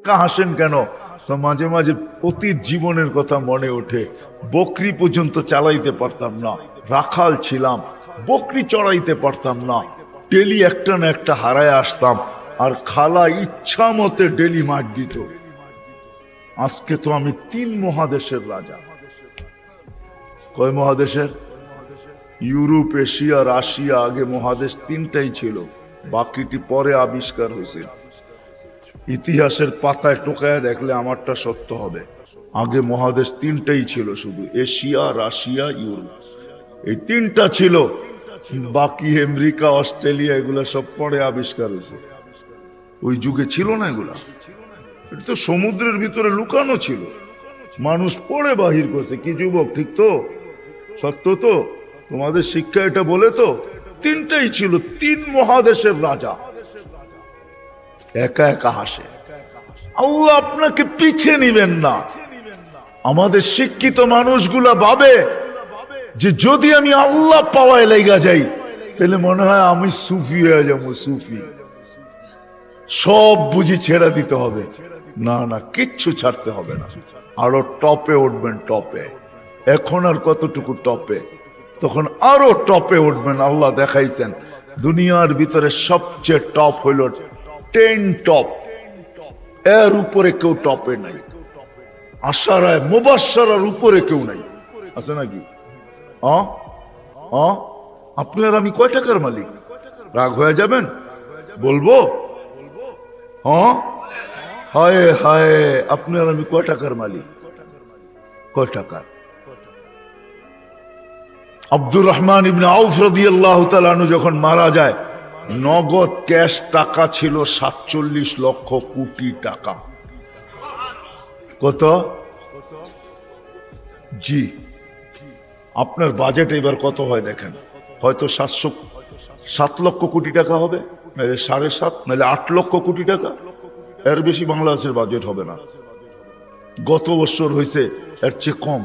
হাসেন কেন? তো মাঝে মাঝে অতীত জীবনের কথা মনে ওঠে। বকরি পর্যন্ত চালাইতে পারতাম না, রাখাল ছিলাম, বকরি চড়াইতে পারতাম না, ডেলি একটা না একটা হারায় আসতাম, আর খালা ইচ্ছা মতে ডেলি মার দিত। আজকে তো আমি 3 মহাদেশের রাজা। কয় মহাদেশের? Europe, Asia, Russia. আগে মহাদেশ 3টাই ছিল, বাকিটি পরে আবিষ্কার হয়েছে। ইতিহাসের পাতায় টোকায় দেখলে আমারটা সত্য হবে। আগে মহাদেশ 3টাই ছিল, শুধু এশিয়া, রাশিয়া, ইউরোপ, এই 3টা ছিল। বাকি আমেরিকা, অস্ট্রেলিয়া এগুলা সব পরে আবিষ্কার হয়েছে। ওই যুগে ছিল না এগুলা। এটা তো সমুদ্রের ভিতরে লুকানো ছিল, মানুষ পড়ে বাহির করছে। কি যুবক, ঠিক তো? সত্য তো? তোমাদের শিক্ষা এটা বলে তো? 3টাই ছিল, 3 মহাদেশের রাজা। একা একা হাসে। আল্লাহ আপনাকে পিছে নিবেন না। আমাদের শিক্ষিত মানুষগুলা ভাবে যে যদি আমি আল্লাহ পাওয়ায় লেগা যাই তাহলে মনে হয় আমি সুফি হয়ে যাবো। সুফি সব বুঝি ছেড়ে দিতে হবে। না না, কিচ্ছু ছাড়তে হবে না, আরো টপে উঠবেন। টপে এখন আর কতটুকু টপে, তখন আরো টপে উঠবেন। আল্লাহ দেখাইছেন দুনিয়ার ভিতরে সবচেয়ে টপ হইল 10 টপ, এর উপরে কেউ টপে নাই। আশারায় মুবাশশারার উপরে কেউ নাই, আছে নাকি? আপনার আমি কয় টাকার মালিক? রাগ হয়ে যাবেন? বলবো? হায় হায়, আপনার আমি কয় টাকার মালিক? কয় টাকার? আব্দুর রহমান ইবনে আউফ রাদিয়াল্লাহু তাআলা আনহু যখন মারা যায়, নগদ ক্যাশ টাকা ছিল 47 লক্ষ কোটি টাকা। কত? জি, আপনার বাজেট এবার কত হয় দেখেন। হয়তো 7 লক্ষ কোটি টাকা হবে, নাহলে 7.5, নাহলে 8 লক্ষ কোটি টাকা। এর বেশি বাংলাদেশের বাজেট হবে না। গত বছর হয়েছে এর চেয়ে কম,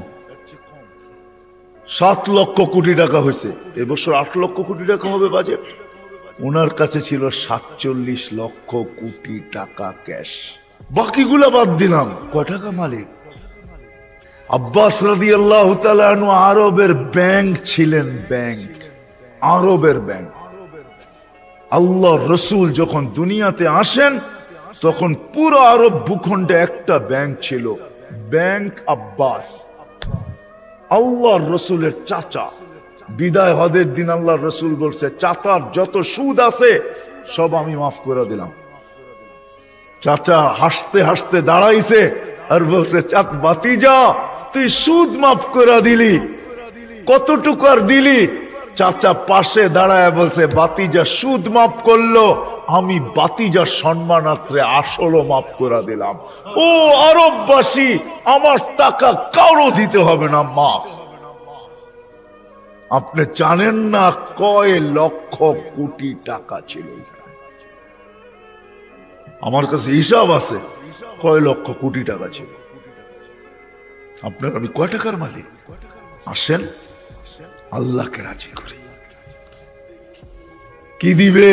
7 লক্ষ কোটি টাকা হয়েছে। এবছর 8 লক্ষ কোটি টাকা হবে বাজেট। ওনার কাছে ছিল 47 লক্ষ কোটি টাকা ক্যাশ। বাকিগুলা বাদ দিলাম, কয় টাকা মালিক? আব্বাস রাদিয়াল্লাহু তাআলা আনহু আরবের ব্যাংক ছিলেন, ব্যাংক, আরবের ব্যাংক। আল্লাহ রসুল যখন দুনিয়াতে আসেন তখন পুরো আরব ভূখণ্ডে একটা ব্যাংক ছিল, ব্যাংক আব্বাস। আল্লাহ রসুলের চাচা। বিদায় হজের দিন আল্লাহ রসুল বলছে, চাচার যত সুদ আছে সব আমি মাফ করে দিলাম। চাচা হাসতে হাসতে দাঁড়াইছে আর বলছে, বাতিজা তুই সুদ মাফ করে দিলি, কতটুকু আর দিলি? চাচা পাশে দাঁড়ায় বলছে, বাতিজা সুদ মাফ করলো, আমি বাতিজার সম্মানার্থে আসলও মাফ করে দিলাম। ও আরববাসী, আমার টাকা কারো দিতে হবে না, মাফ। আপনি জানেন না কয় লক্ষ কোটি টাকা ছিল। আমার কাছে হিসাব আছে কয় লক্ষ কোটি টাকা ছিল। আপনার আমি কয় টাকার মালিক? আসেন আল্লাহকে রাজি করি। কি দিবে?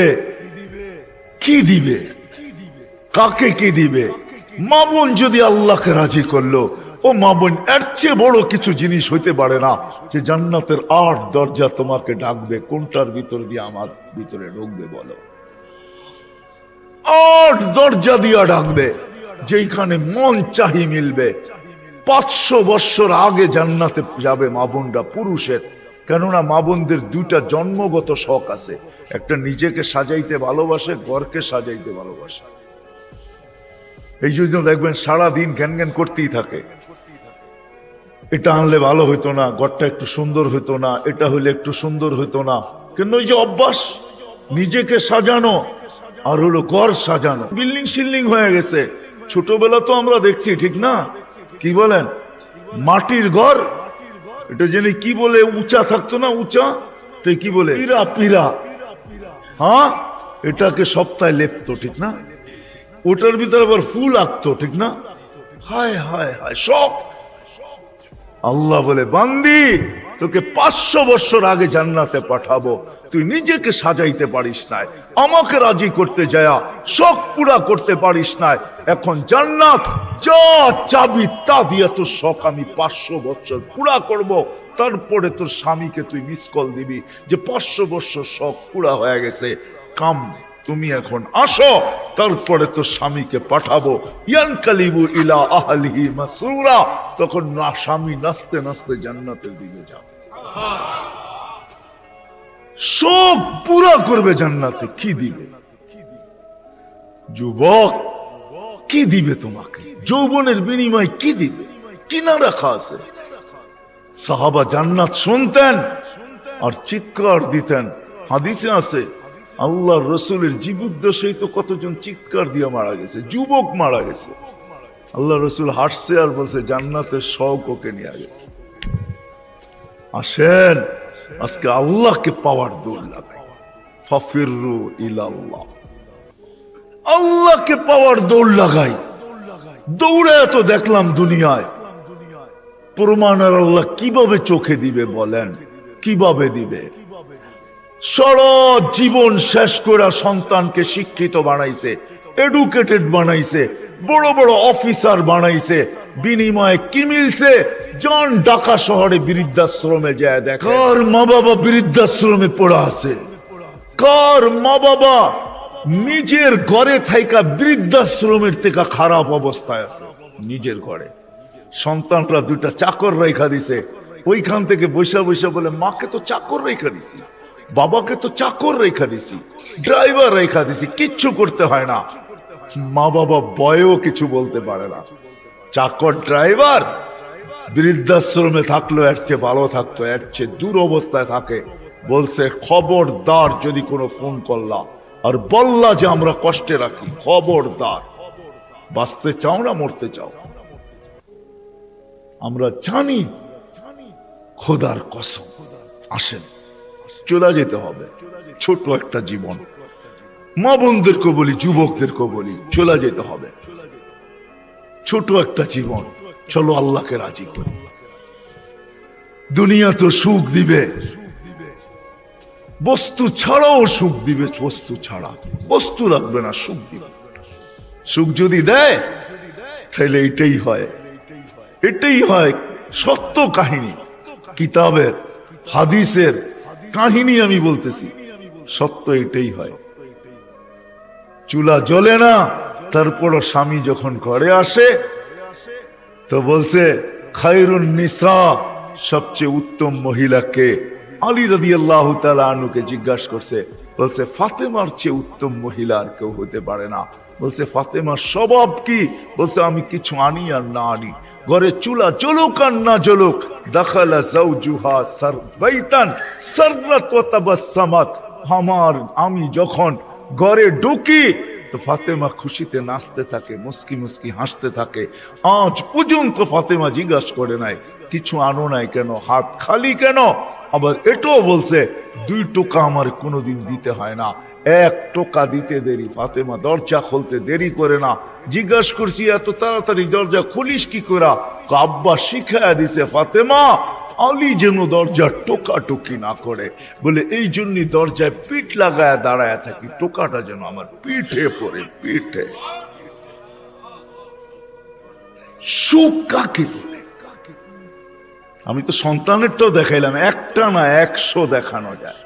কি দিবে? কাকে কি দিবে? মা বোন যদি আল্লাহকে রাজি করলো, ও মা বোন, এর চেয়ে বড় কিছু জিনিস হইতে পারে না যে জান্নাতের 8 দরজা তোমাকে ডাকবে। কোনটার ভিতর দিয়ে আমার ভিতরে ঢুকবে বলো? 8 দরজা দিয়া ডাকবে, যেখানে মন চাহি মিলবে। 500 বছর আগে জান্নাতে যাবে মা বোনরা, পুরুষের। কেননা মা বোনদের 2টা জন্মগত শখ আছে, একটা নিজেকে সাজাইতে ভালোবাসে, ঘরকে সাজাইতে ভালোবাসে। এই জন্য দেখবেন সারাদিন জ্ঞান জ্ঞান করতেই থাকে, এটা আনলে ভালো হইতো না, ঘরটা একটু সুন্দর হইতো না, এটা হইলে একটু সুন্দর হইতো না। কিন্তু ওই যে অভ্যাস নিজেকে সাজানো আর হলো ঘর সাজানো, বিল্ডিং সিল্ডিং হয়ে গেছে। ছোটবেলা তো আমরা দেখছি, ঠিক না? কি বলেন? মাটির ঘর, এটা জেনে কি বলে, উঁচা থাকতো না, উঁচা, তো কি বলে, পিরা পিরা। হ্যাঁ, এটাকে সপ্তাহে লেপতো, ঠিক না? ওটার ভিতরে আবার ফুল আঁকতো, ঠিক না? হায় হায় হায়, সব। আল্লাহ বলে, বান্দি তোকে 500 বছর আগে জান্নাতে পাঠাবো, তুই নিজেকে সাজাইতে পারিস নাই, আমাকে রাজি করতে যায়া শখ পুরা করতে পারিস নাই, এখন জান্নাত যা চাবি তা দিয়ে তোর শখ আমি 500 বছর পুরা করব, তারপরে তোর স্বামীকে তুই মিস কল দিবি যে 500 বছর শখ পুরা হয়ে গেছে, কাম তুমি এখন আসো, তারপরে তোর স্বামীকে পাঠাবো। ইয়ানকালিবু ইলা আহলিহি মাসরুরা, তখন না স্বামী নাচতে নাচতে জান্নাতের দিকে যাবে, শোক পুরা করবে জান্নাতে। কি দিবে যুবক, কি দিবে তোমাকে? যৌবনের বিনিময় কি দিবে? কি না রাখা আছে? সাহাবা জান্নাত শুনতেন আর চিৎকার দিতেন। হাদিসে আছে আল্লাহর রসুলের জীবদ্দশায় তো কতজন চিৎকার দিয়ে মারা গেছে, যুবক মারা গেছে। আল্লাহ রসুল হাসছে আর বলছে জান্নাতের শখ ওকে নিয়ে গেছে। আসেন আজকে আল্লাহকে পাওয়ার দৌড় লাগাই, ফাফিরু ইলাল্লাহ, আল্লাহকে পাওয়ার দৌড় লাগাই। দৌড়ে তো দেখলাম দুনিয়ায়, প্রমাণের আল্লাহ কিভাবে চোখে দিবে বলেন? কিভাবে দিবে? সারা জীবন শেষ করে সন্তানকে শিক্ষিত বানাইছে, এডুকেটেড বানাইছে, বড় বড় অফিসার বানাইছে, বিনিময়ে কি মিলছে? জন ঢাকা শহরে বৃদ্ধাশ্রমে যায় দেখ, কার মা বাবা বৃদ্ধাশ্রমে পড়া আছে, কার মা বাবা নিজের ঘরে থাইকা বৃদ্ধাশ্রমের থেকে খারাপ অবস্থায় আছে। নিজের ঘরে সন্তানরা 2টা চাকর রেখা দিছে, ওইখান থেকে বৈশা বৈশা বলে মাকে তো চাকর রেখা দিছি, বাবাকে তো চাকর রেখা দিছি, ড্রাইভার রেখা দিছি, কিচ্ছু করতে হয় না। মা বাবা বয়েও কিছু বলতে পারে না। চাকর ড্রাইভার বৃদ্ধাশ্রমে থাকলো এর চেয়ে ভালো থাকতো, এর চেয়ে দূর অবস্থায় থাকে। বলছে খবরদার যদি কোনো ফোন করলা আর বললা যে আমরা কষ্টে রাখি, খবরদার। বাঁচতে চাও না মরতে চাও? আমরা জানি খোদার কসম, আসেন চলে যেতে হবে। ছোট একটা জীবন, মা বোনদেরকে বলি, যুবকদেরকে বলি, চলে যেতে হবে। ছোট একটা জীবন, চলো আল্লাহকে রাজি করি। দুনিয়া তো সুখ দিবে, বস্তু ছাড়াও সুখ দিবে। বস্তু ছাড়া, বস্তু লাগবে না, সুখ দিবে। সুখ যদি দেয় তাহলে এটাই হয়, এটাই হয় সত্য কাহিনী, কিতাবের হাদিসের কাহিনী আমি বলতেছি, সত্য এটাই হয়। চুলা জ্বলে না, তারপরও স্বামী যখন ঘরে আসে তো বলছে খায়রুন নিসা, সবচেয়ে উত্তম মহিলাকে? আলী রাদিয়াল্লাহু তাআলা আনহুকে জিজ্ঞাসা করছে, বলছে ফাতেমার চেয়ে উত্তম মহিলা আর কেউ হতে পারে না। বলছে ফাতেমার স্বভাব কি? বলছে আমি কিছু আনি আর না আনি, ঘরে চুলা জ্বলুক আর না জ্বলুক, দাখালা যাওজুহা বাইতান সাররাত ওয়া তাবাসসামাত, আমি যখন ঘরে ঢুকি তো ফাতেমা খুশিতে নাচতে থাকে, মুস্কি মুস্কি হাসতে থাকে। আজ পর্যন্ত ফাতেমা জিজ্ঞাসা করে নাই কিছু আনো নাই কেন, হাত খালি কেন। আবার এটাও বলছে 2 টোকা আমার কোনোদিন দিতে হয় না, 1 টোকা দিতে দেরি। ফাতেমা দরজা খুলতে দেরি করে না। জিজ্ঞাসা করছি এত তাড়াতাড়ি দরজা খুলিস কি করে? আব্বা শিখায়া দিছে ফাতেমা আলী যেন দরজা টোকাটুকি না করে, বলে এই জন্যই দরজায় পিঠ লাগায় দাঁড়ায় থাকি, টোকাটা যেন আমার পিঠে পড়ে, পিঠে। সুখ কাকে বলে? আমি তো সন্তানেরটাও দেখাইলাম, একটা না 100 দেখানো যায়।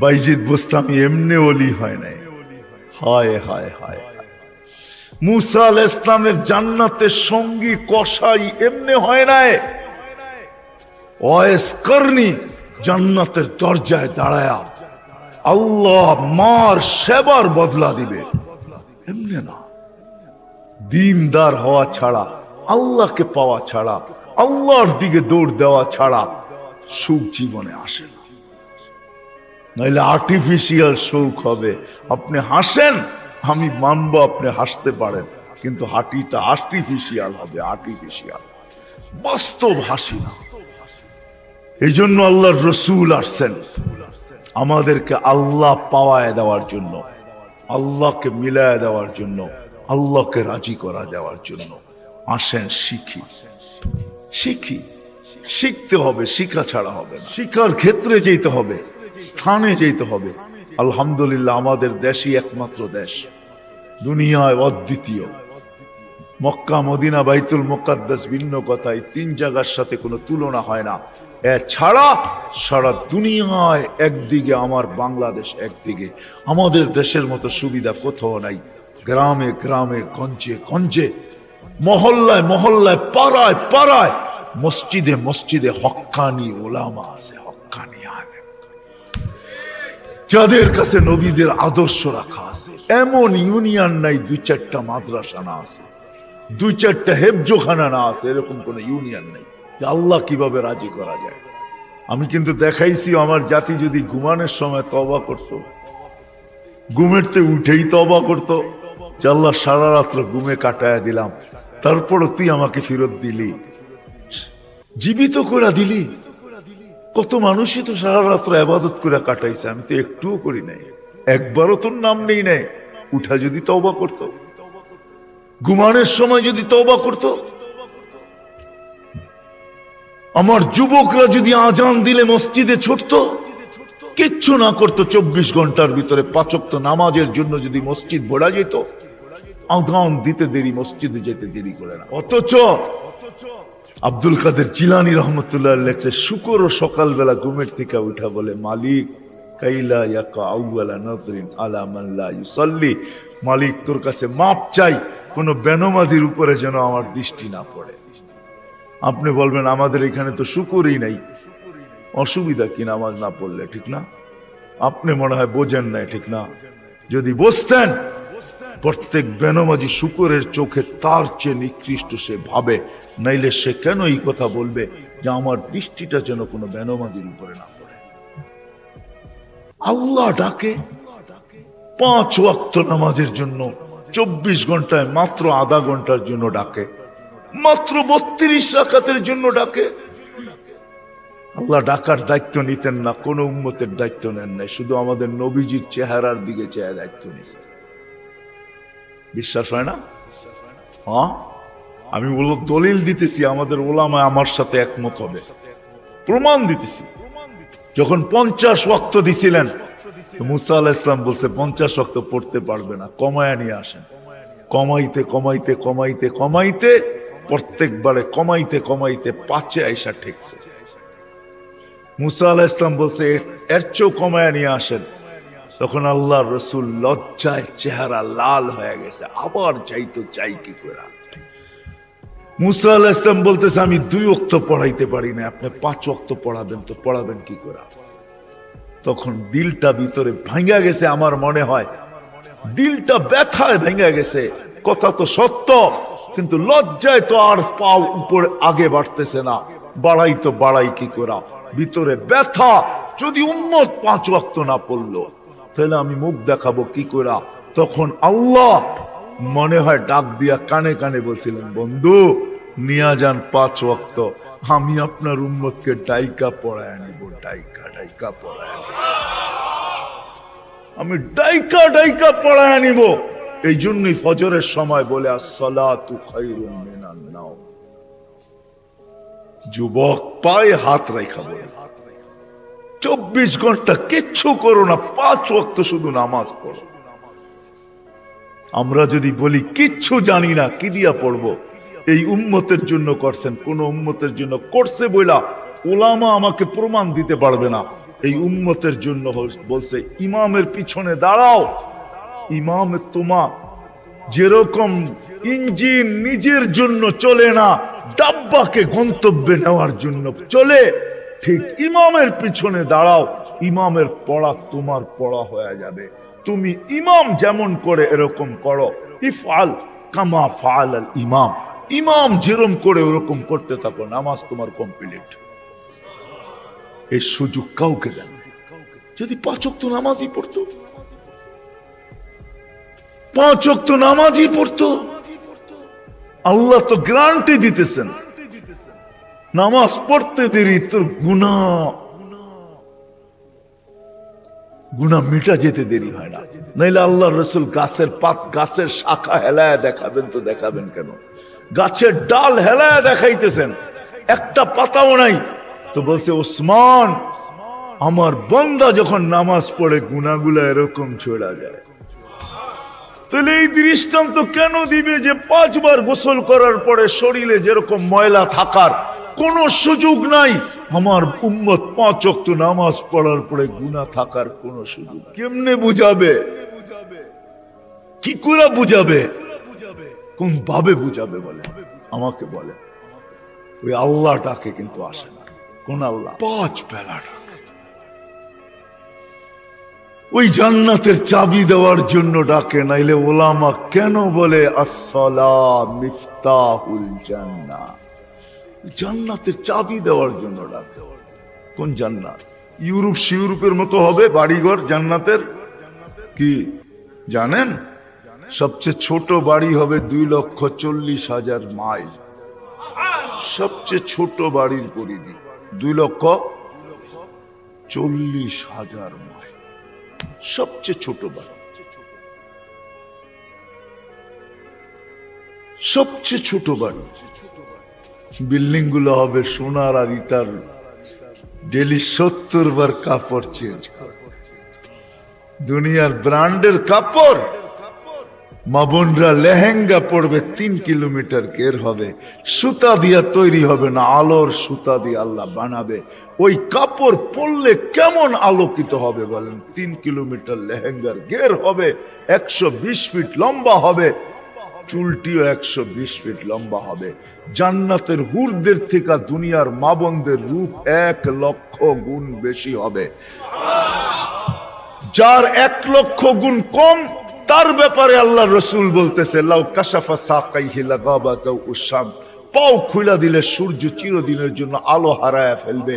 বাইজিদ বোস্তামি এমনি ওলি হয় নাই। হায় হায় হায়, মুসা আলাইহিস সালামের জান্নাতের সঙ্গী কসাই এমনি হয় নাই। ওয়াইস করনি জান্নাতের দরজায় দাঁড়ায়া আল্লাহ মার সেবার বদলা দিবে, এমনি না। দিনদার হওয়া ছাড়া, আল্লাহকে পাওয়া ছাড়া, আল্লাহর দিকে দৌড় দেওয়া ছাড়া সুখ জীবনে আসে না। নইলে আর্টিফিশিয়াল সুখ হবে। আপনি হাসেন, আমি মানবো আপনি হাসতে পারেন, কিন্তু হাঁটিটা আর্টিফিশিয়াল হবে, আর্টিফিশিয়াল, বাস্তব হাসি না। এই জন্য আল্লাহর রসুল আসছেন আমাদেরকে আল্লাহ পাওয়ায় দেওয়ার জন্য, আল্লাহকে মিলায় দেওয়ার জন্য, আল্লাহকে রাজি করা দেওয়ার জন্য। আসেন শিখি। শিখি, শিখতে হবে, শিখা ছাড়া হবে না। শিখার ক্ষেত্রে যেতে হবে, স্থানে যেতে হবে। আলহামদুলিল্লাহ, আমাদের দেশই একমাত্র দেশ, দুনিয়ায় অদ্বিতীয়। মক্কা, মদিনা, বাইতুল মুকাদ্দাস ভিন্ন কথায়, 3 জায়গার সাথে কোনো তুলনা হয় না। ছাড়া সারা দুনিয়ায় একদিকে আমার বাংলাদেশ, একদিকে আমাদের দেশের মতো সুবিধা কোথাও নাই। গ্রামে গ্রামে, গঞ্জে গঞ্জে, মহল্লায় মহল্লায়, পাড়ায় পাড়ায়, মসজিদে মসজিদে হক্কানি ওলামা আছে, হক্কানি আলেম, যাদের কাছে নবীদের আদর্শ রাখা আছে। এমন ইউনিয়ন নাই 2-4টা মাদ্রাসা না আছে, 2-4টা হেফজোখানা না আছে, এরকম কোন ইউনিয়ন নেই। আল্লাহ কিভাবে রাজি করা যায়। আমি কিন্তু দেখাইছি, আমার জাতি যদি ঘুমানোর সময় তওবা করত, ঘুমেরতে উঠেই তওবা করত, যে আল্লাহ সারা রাত্র ঘুমে কাটায়া দিলাম, তারপরও তুই আমাকে ফেরত দিলি, জীবিত করে দিলি। কত মানুষই তো সারা রাত্র ইবাদত করে কাটাইছে, আমি তো একটুও করি নাই, একবারও তোর নাম নেই নাই। উঠা যদি তওবা করত, ঘুমানোর সময় যদি তওবা করত, আমার যুবকরা যদি আজান দিলে মসজিদে ছুটত, কিচ্ছু না করতো, 24 ঘন্টার ভিতরে 5 ওয়াক্ত নামাজের জন্য যদি মসজিদ ভরা যেত, আজান দিতে দেরি, মসজিদে যেতে দেরি করে না। অথচ আব্দুল কাদের জিলানী রহমতুল্লাহ লেখছে, শুকর ও সকালবেলা ঘুমের থেকে উঠা বলে, মালিক কাইলা ইয়াকা আউয়ালা নাযরিন আলা মান লা ইউসাল্লি, মালিক তোর কাছে মাপ চাই, কোন বেনমাজির উপরে যেন আমার দৃষ্টি না পড়ে। আপনি বলবেন আমাদের এখানে তো শুকরই নাই, অসুবিধা কি নামাজ না পড়লে, ঠিক না? আপনি মনে হয় বোঝেন নাই, ঠিক না? যদি বুঝতেন, প্রত্যেক বেনমাজি শুকরের চোখে তার চেয়ে নিকৃষ্ট সে ভাবে, নাইলে সে কেন এই কথা বলবে যে আমার দৃষ্টিটা যেন কোনো বেনমাজির উপরে না পড়ে। আল্লাহ ডাকে 5 ওয়াক্ত নামাজের জন্য, 24 ঘন্টায় মাত্র আধা ঘন্টার জন্য ডাকে, মাত্র 32 রাকাতের জন্য ডাকে। আল্লাহ ডাকার দায়িত্ব নিতেন না, কোন উম্মতের দায়িত্ব নেন নাই, শুধু আমাদের নবীজির চেহারার দিকে চেয়ে দায়িত্ব নিয়েছেন। বিশ্বাস হয় না? হ্যাঁ, আমি বলবো দলিল দিতেছি, আমাদের ওলামা আমার সাথে একমত হবে, প্রমাণ দিতেছি। যখন 50 ওয়াক্ত দিছিলেন, মুসা আলাইহিস সালাম বলছে 50 ওয়াক্ত পড়তে পারবে না, কমায়া নিয়ে আসেন। কমাইতে কমাইতে কমাইতে কমাইতে প্রত্যেকবারে কমাইতে কমাইতে 5-এ আইসা ঠেকছে। মুসা আলাইহিস সালাম বলছে এর চেয়েও কমায়া নিয়ে আসেন। তখন আল্লাহ রসুল লজ্জায় চেহারা লাল হয়ে গেছে, আবার চাইতো, চাই কি করে। মুসা আলাইহিস সালাম বলতেছে আমি 2 ওয়াক্ত পড়াইতে পারি না, আপনি 5 ওয়াক্ত পড়াবেন, তো পড়াবেন কি করে? তখন দিলটা ভিতরে ভাঙা গেছে, আমার মনে হয় দিলটা ব্যথায় ভেঙে গেছে। কথা তো সত্য, কিন্তু লজ্জায় তো আর পাও উপরে আগে বাড়তেছে না, বাড়াই তো বাড়াই কি করা, ভিতরে ব্যথা। যদি উম্মত 5 ওয়াক্ত না পড়লো, তাহলে আমি মুখ দেখাবো কি করা? তখন আল্লাহ মনে হয় ডাক দিয়া কানে কানে বলছিলেন, বন্ধু নিয়া যান 5 ওয়াক্ত, আমি আপনার উম্মতকে ডাইকা পড়ায় আনিব, ডাইকা ডাইকা পড়ায় আনিব, আমি ডাইকা ডাইকা পড়ায় আনিব। এই জন্যই ফজরের সময় বলে আসসালাতু খায়রুম মিনান নাওম। যুবক পায়ে হাত রাখা বলে 24 ঘন্টা কিচ্ছু করো না, 5 ওয়াক্ত শুধু নামাজ পড়ো। আমরা যদি বলি কিচ্ছু জানি না, কি দিয়া পড়বো? এই উম্মতের জন্য করছেন, কোন উম্মতের জন্য করছে বইলা উলামা আমাকে প্রমাণ দিতে পারবে না। এই উম্মতের জন্য বলছে ইমামের পিছনে দাঁড়াও। ইমাম তোমা যেরকম ইঞ্জিন নিজের জন্য চলে না, ডাব্বাকে গন্তব্যে নেওয়ার জন্য চলে, ঠিক ইমামের পিছনে দাঁড়াও, ইমামের পড়া তোমার পড়া হয়ে যাবে। তুমি ইমাম যেমন করে এরকম করো, ইফআল কামা ফাআল আল ইমাম, ইমাম যেরকম করে ওরকম করতে থাকো, নামাজ তোমার কমপ্লিট। এই সুযোগ কাউকে দেন না। যদি 5 ওয়াক্ত নামাজই পড়তো, 5 ওয়াক্ত নামাজই পড়তো, আল্লাহ তো গ্যারান্টি দিতেছেন নামাজ পড়তে দেরি তোর গুনাহ মিটা যেতে দেরি হয় না। নাইলে আল্লাহ রসুল গাছের পাত, গাছের শাখা হেলায় দেখাবেন, তো দেখাবেন কেন? গাছের ডাল হেলায় দেখাইতেছেন, একটা পাতাও নাই। তো বলছে ওসমান, আমার বান্দা যখন নামাজ পড়ে গুনাহগুলা এরকম ছোড়া যায়, তাহলে এই দৃষ্টান্ত কেন দিবে যে 5 বার গোসল করার পরে শরীরে যেরকম ময়লা থাকার কোনো সুযোগ নাই, আমার উম্মত 5 ওয়াক্ত নামাজ পড়ার পরে গুনাহ থাকার কোনো সুযোগ? কেমনে বুঝাবে? কি করে বুঝাবে? কোন ভাবে বুঝাবে বলে? আমাকে বলে। ওই আল্লাহ ডাকে কিন্তু আসে না। কোন আল্লাহ? 5 বেলা ডাকে। ওই জান্নাতের চাবি দেওয়ার জন্য ডাকে। নাইলে ওলামা কেন বলে আসসালাহ মিফতাহুল জান্নাহ? জান্নাতের চাবি দেওয়ার জন্য ডাকে। কোন জান্নাত? ইউরোপের মতো হবে বাড়িঘর জান্নাতের? কি জানেন? সবচেয়ে ছোট বাড়ি হবে 2,40,000 মাইল। সবচেয়ে ছোট বাড়ির পরিধি 2,40,000 মাইল। সবচেয়ে ছোট বাড়ি, সবচেয়ে ছোট বাড়ি। বিল্ডিং গুলো হবে সোনার আর ইটার। ডেলি 70 বার কাপড় চেঞ্জ করে। দুনিয়ার ব্র্যান্ডের কাপড়। মা বোনরা লেহেঙ্গা পড়বে 3 কিলোমিটার ঘের হবে, সুতা দিয়া তৈরি হবে না, আলোর সুতা দিয়ে আল্লাহ বানাবে। ওই কাপড় পরলে কেমন আলোকিত হবে বলেন? 3 কিলোমিটার লেহেঙ্গার ঘের হবে, 120 ফিট লম্বা হবে, চুলটিও 120 ফিট লম্বা হবে। জান্নাতের হুরদের থেকে দুনিয়ার মা বোনদের রূপ 1 লক্ষ গুণ বেশি হবে। যার 1 লক্ষ গুণ কম, তার ব্যাপারে আল্লাহ রসুল বলতেছে লাউ কাশাফা সাকাইহি লাগাবা যাউউশ শামস, পাও খুলে দিলে সূর্য চিরদিনের জন্য আলো হারায় ফেলবে।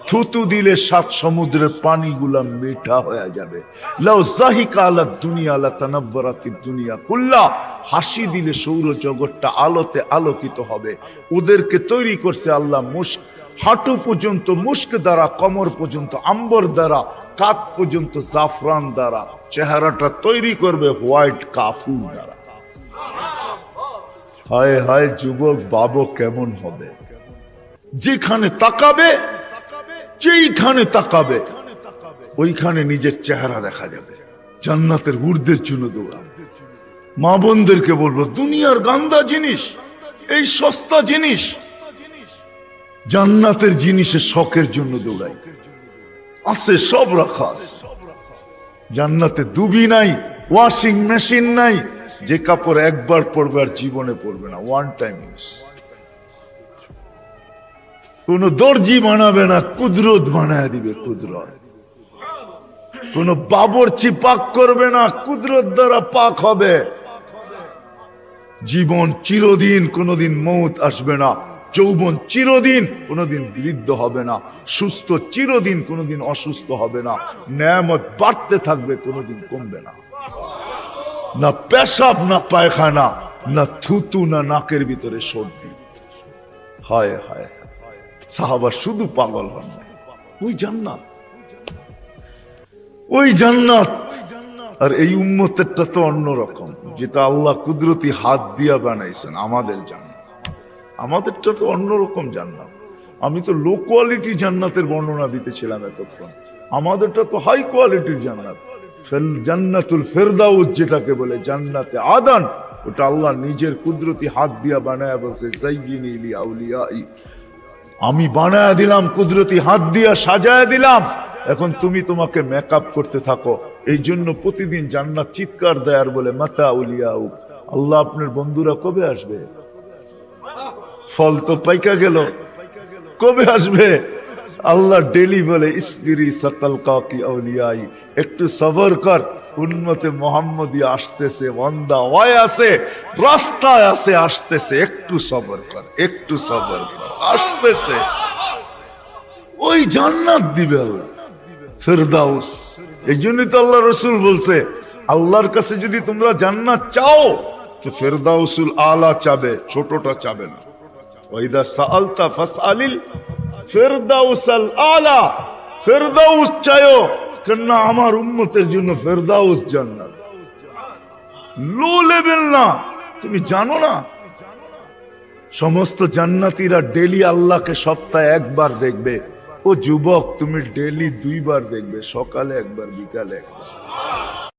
থুতু দিলে 7 সমুদ্রের পানিগুলা মিঠা হয়ে যাবে। লাউ জাহিকা আলা দুনিয়া লা তানাব্বারাতিদ দুনিয়া কুল্লা, হাসি দিলে সৌর জগৎটা আলোতে আলোকিত হবে। ওদেরকে তৈরি করছে আল্লাহ মুস্ক, হাঁটু পর্যন্ত মুস্ক দ্বারা, কোমর পর্যন্ত আম্বর দ্বারা, কাঁধ পর্যন্ত জাফরান দ্বারা। চেহারাটা তৈরি করবে হোয়াইট কাফুর দ্বারা। হায় হায় যুবক, বাবু কেমন হবে? যেখানে তাকাবে, যেইখানে তাকাবে, ওইখানে নিজের চেহারা দেখা যাবে। জান্নাতের হুরদের জন্য দৌড়াবে। মা বোনদেরকে বলবো, দুনিয়ার গান্দা জিনিস, এই সস্তা জিনিস, জান্নাতের জিনিসের শখের জন্য দৌড়াই। আছে, সব রাখা আছে। জান্নাতে দুবি নাই, ওয়াশিং মেশিন নাই, যে কাপড় একবার পরবে আর জীবনে পরবে না, ওয়ান টাইম ইউজ। কোন দর্জি বানাবে না, কুদরত বানায় দিবে। কুদরত। কোন বাবরচি পাক করবে না, কুদরত দ্বারা পাক হবে। জীবন চিরদিন, কোনদিন মৌত আসবে না। যৌবন চিরদিন, কোনদিন বৃদ্ধ হবে না। সুস্থ চিরদিন, কোনদিন অসুস্থ হবে না। নেয়ামত বাড়তে থাকবে, কোনদিন কমবে না। না পেশাব, না পায়খানা, না থুতু, না নাকের ভিতরে সর্দি। হায় হায়, সাহাবা শুধু পাগল হন। ওই জান্নাত, ওই জান্নাত। আর এই উম্মতেরটা তো অন্যরকম, যেটা আল্লাহ কুদরতি হাত দিয়া বানাইছেন। আমাদের জান্নাত, আমাদেরটা তো অন্যরকম জান্নাত। আমি তো লো কোয়ালিটি জান্নাতের বর্ণনা দিতেছিলাম এতক্ষণ। আমাদেরটা তো হাই কোয়ালিটির জান্নাত। জান্নাতুল ফেরদাউস যেটাকে বলে, জান্নাতে আদান, ওটা আল্লাহ নিজের কুদরতি হাত দিয়া বানায় বলছে যায়্যিনি লি আউলিয়াই, আমি বানায় দিলাম, কুদরতি হাত দিয়া সাজায় দিলাম। এখন তুমি তোমাকে মেকআপ করতে থাকো। এই জন্য প্রতিদিন জান্নাত চিৎকার দেয় আর বলে মাতা আউলিয়াউ, আল্লাহ আপনার বন্ধুরা কবে আসবে? ফল তো পাইকা গেল, কবে আসবে? আল্লাহ ডেলি বলে ইসবিরি সাতালকাকি আউলিয়াই, একটু সবর কর, উম্মতে মুহাম্মদী আসতেছে, বান্দা ওই আছে, রাস্তায় আছে, আসতেছে, একটু সবর কর, একটু সবর কর, আসতেছে। ওই জান্নাত দিবে আল্লাহ, ফেরদাউস। এই জন্যই তো আল্লাহ রসুল বলছে, আল্লাহর কাছে যদি তোমরা জান্নাত চাও তো ফেরদাউসুল আলা চাবে, ছোটটা চাবে না। ওয়াইদা সাআলতা ফাসআলিল ফেরদাউসাল আলা, ফেরদাউস চাইও, কেননা আমার উম্মতের জন্য ফেরদাউস জান্নাত। লো লেভেল না, তুমি জানো না? সমস্ত জান্নাতীরা ডেলি আল্লাহকে সপ্তাহে একবার দেখবে। ও যুবক, তুমি ডেলি দুইবার দেখবে, সকালে একবার বিকালে একবার।